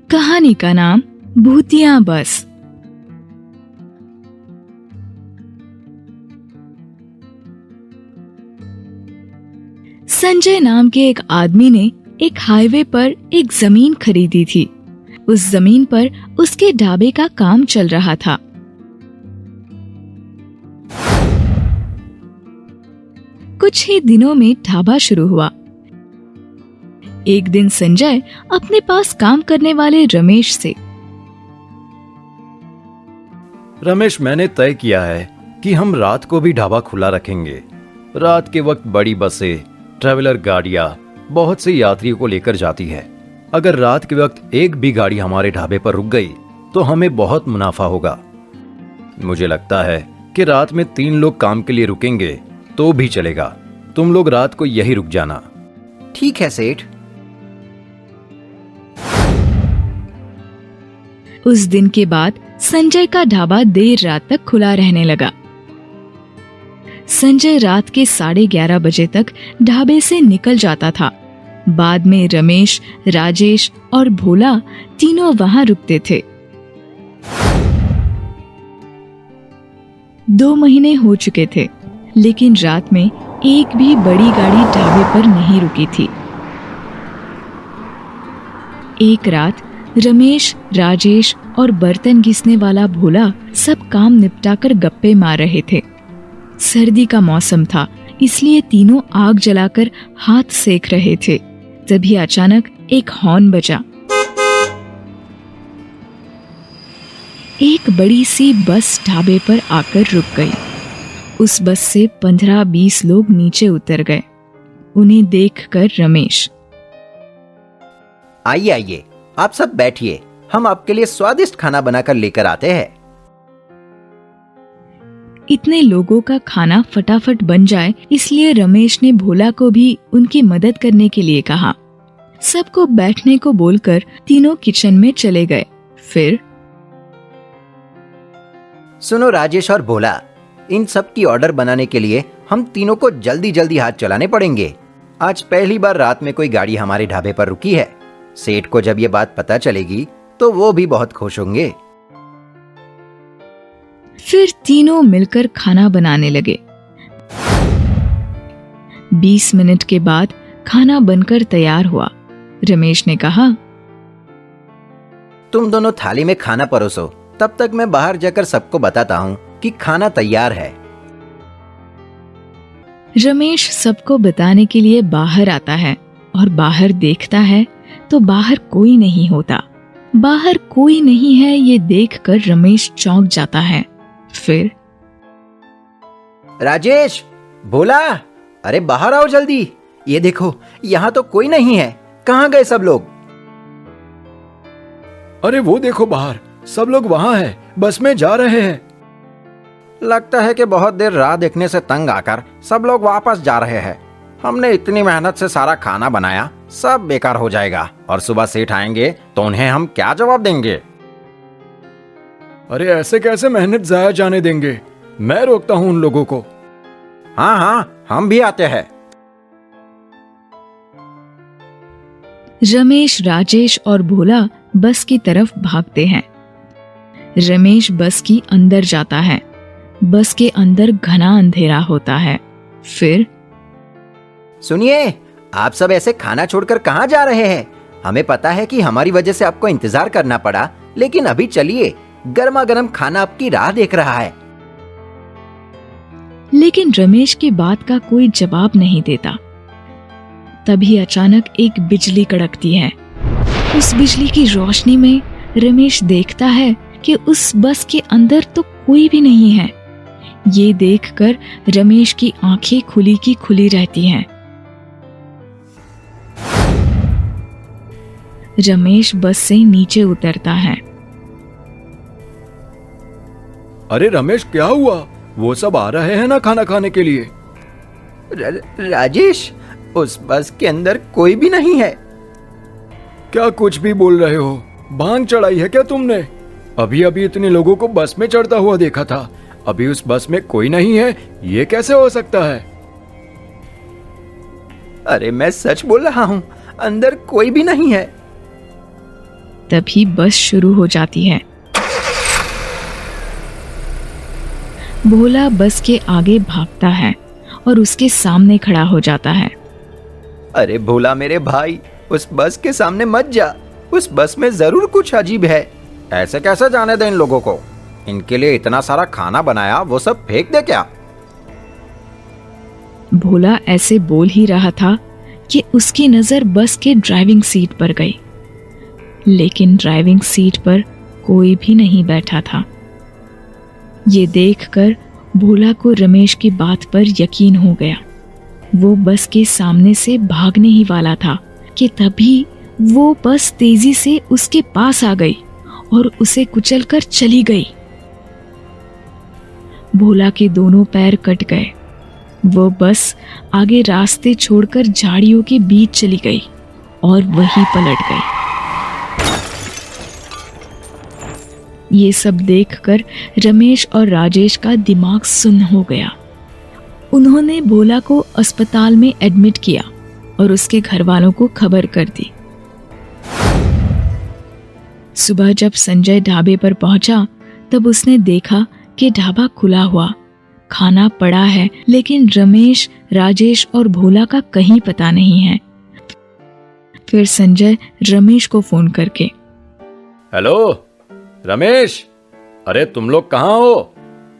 कहानी का नाम भूतिया बस। संजय नाम के एक आदमी ने एक हाईवे पर एक जमीन खरीदी थी। उस जमीन पर उसके ढाबे का काम चल रहा था। कुछ ही दिनों में ढाबा शुरू हुआ। एक दिन संजय अपने पास काम करने वाले रमेश से, रमेश, मैंने तय किया है कि हम रात को भी ढाबा खुला रखेंगे। रात के वक्त बड़ी बसें, ट्रैवलर गाड़ियां बहुत से यात्रियों को लेकर जाती है। अगर रात के वक्त एक भी गाड़ी हमारे ढाबे पर रुक गई तो हमें बहुत मुनाफा होगा। मुझे लगता है कि रात में 3 लोग काम के लिए रुकेंगे तो भी चलेगा। तुम लोग रात को यही रुक जाना। ठीक है सेठ। उस दिन के बाद संजय का ढाबा देर रात तक खुला रहने लगा। संजय रात के 11:30 बजे तक ढाबे से निकल जाता था। बाद में रमेश, राजेश और भोला तीनों वहां रुकते थे। 2 महीने हो चुके थे, लेकिन रात में एक भी बड़ी गाड़ी ढाबे पर नहीं रुकी थी। एक रात रमेश, राजेश और बर्तन घिसने वाला भोला सब काम निपटाकर गप्पे मार रहे थे। सर्दी का मौसम था, इसलिए तीनों आग जलाकर हाथ सेक रहे थे। तभी अचानक एक हॉर्न बजा। एक बड़ी सी बस ढाबे पर आकर रुक गई। उस बस से 15-20 लोग नीचे उतर गए। उन्हें देखकर रमेश, आइए आइए, आप सब बैठिए, हम आपके लिए स्वादिष्ट खाना बनाकर लेकर आते हैं। इतने लोगों का खाना फटाफट बन जाए, इसलिए रमेश ने भोला को भी उनकी मदद करने के लिए कहा। सबको बैठने को बोलकर तीनों किचन में चले गए। फिर, सुनो राजेश और भोला, इन सब की ऑर्डर बनाने के लिए हम तीनों को जल्दी जल्दी हाथ चलाने पड़ेंगे। आज पहली बार रात में कोई गाड़ी हमारे ढाबे पर रुकी है। सेठ को जब ये बात पता चलेगी तो वो भी बहुत खुश होंगे। फिर तीनों मिलकर खाना बनाने लगे। 20 मिनट के बाद खाना बनकर तैयार हुआ। रमेश ने कहा, तुम दोनों थाली में खाना परोसो, तब तक मैं बाहर जाकर सबको बताता हूँ कि खाना तैयार है। रमेश सबको बताने के लिए बाहर आता है और बाहर देखता है तो बाहर कोई नहीं होता। बाहर कोई नहीं है ये देखकर रमेश चौंक जाता है। फिर, राजेश, भोला, अरे बाहर आओ जल्दी। ये देखो, यहाँ तो कोई नहीं है। कहाँ गए सब लोग? अरे वो देखो बाहर, सब लोग वहां हैं, बस में जा रहे हैं। लगता है कि बहुत देर राह देखने से तंग आकर सब लोग वापस जा रहे हैं। हमने इतनी मेहनत से सारा खाना बनाया, सब बेकार हो जाएगा और सुबह सेठ आएंगे तो उन्हें हम क्या जवाब देंगे? अरे ऐसे कैसे मेहनत जाया जाने देंगे? मैं रोकता हूँ उन लोगों को। हाँ हाँ, हम भी आते हैं। रमेश, राजेश और भोला बस की तरफ भागते हैं। रमेश बस की अंदर जाता है। बस के अंदर घना अंधेरा होता है। फिर, सुनिए, आप सब ऐसे खाना छोड़कर कहाँ जा रहे हैं? हमें पता है कि हमारी वजह से आपको इंतजार करना पड़ा, लेकिन अभी चलिए, गर्मा गर्म खाना आपकी राह देख रहा है। लेकिन रमेश की बात का कोई जवाब नहीं देता। तभी अचानक एक बिजली कड़कती है। उस बिजली की रोशनी में रमेश देखता है कि उस बस के अंदर तो कोई भी नहीं है। ये देखकर रमेश की आंखें खुली की खुली रहती हैं। रमेश बस से नीचे उतरता है। अरे रमेश, क्या हुआ? वो सब आ रहे हैं ना खाना खाने के लिए। राजेश, उस बस के अंदर कोई भी नहीं है। क्या कुछ भी बोल रहे हो? भांग चढ़ाई है क्या तुमने? अभी अभी इतने लोगों को बस में चढ़ता हुआ देखा था, अभी उस बस में कोई नहीं है, ये कैसे हो सकता है? अरे मैं सच बोल रहा हूँ, अंदर कोई भी नहीं है। तभी बस शुरू हो जाती है। भोला बस के आगे भागता है और उसके सामने खड़ा हो जाता है। अरे भोला मेरे भाई, उस बस के सामने मत जा। उस बस में जरूर कुछ अजीब है। ऐसे कैसे जाने दें इन लोगों को? इनके लिए इतना सारा खाना बनाया, वो सब फेंक दे क्या? भोला ऐसे बोल ही रहा था कि उसकी नजर बस के ड्राइविंग सीट पर गई, लेकिन ड्राइविंग सीट पर कोई भी नहीं बैठा था। ये देखकर भोला को रमेश की बात पर यकीन हो गया। वो बस के सामने से भागने ही वाला था कि तभी वो बस तेजी से उसके पास आ गई और उसे कुचलकर चली गई। भोला के दोनों पैर कट गए। वो बस आगे रास्ते छोड़कर झाड़ियों के बीच चली गई और वहीं पलट गई। ये सब देखकर रमेश और राजेश का दिमाग सुन्न हो गया। उन्होंने भोला को अस्पताल में एडमिट किया और उसके घर वालों को खबर कर दी। सुबह जब संजय ढाबे पर पहुंचा तब उसने देखा कि ढाबा खुला हुआ, खाना पड़ा है, लेकिन रमेश, राजेश और भोला का कहीं पता नहीं है। फिर संजय रमेश को फोन करके, हेलो रमेश, अरे तुम लोग कहाँ हो?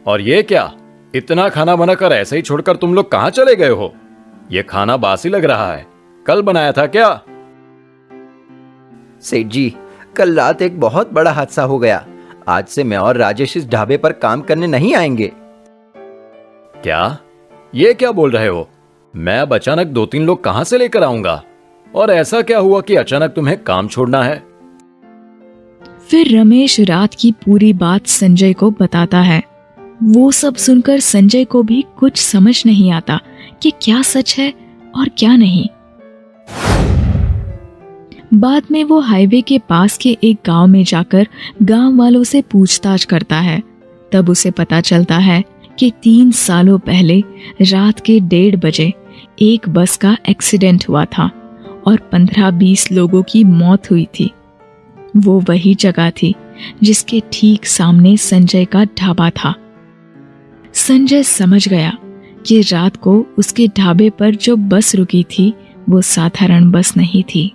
और ये क्या, इतना खाना बनाकर ऐसे ही छोड़कर तुम लोग कहाँ चले गए हो? ये खाना बासी लग रहा है, कल बनाया था क्या? सेठ जी, कल रात एक बहुत बड़ा हादसा हो गया। आज से मैं और राजेश इस ढाबे पर काम करने नहीं आएंगे। क्या? ये क्या बोल रहे हो? मैं अब अचानक 2-3 लोग कहां से लेकर आऊंगा? और ऐसा क्या हुआ कि अचानक तुम्हें काम छोड़ना है? फिर रमेश रात की पूरी बात संजय को बताता है। वो सब सुनकर संजय को भी कुछ समझ नहीं आता कि क्या सच है और क्या नहीं। बाद में वो हाईवे के पास के एक गांव में जाकर गांव वालों से पूछताछ करता है। तब उसे पता चलता है कि 3 सालों पहले रात के 1:30 बजे एक बस का एक्सीडेंट हुआ था और 15-20 लोगों की मौत हुई थी। वो वही जगह थी जिसके ठीक सामने संजय का ढाबा था। संजय समझ गया कि रात को उसके ढाबे पर जो बस रुकी थी वो साधारण बस नहीं थी।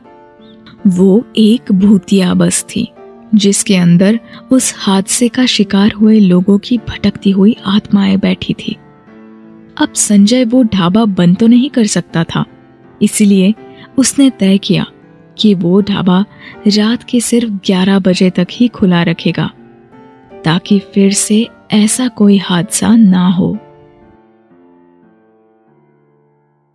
वो एक भूतिया बस थी जिसके अंदर उस हादसे का शिकार हुए लोगों की भटकती हुई आत्माएं बैठी थी। अब संजय वो ढाबा बंद तो नहीं कर सकता था, इसलिए उसने तय किया कि वो ढाबा रात के सिर्फ 11 बजे तक ही खुला रखेगा ताकि फिर से ऐसा कोई हादसा ना हो।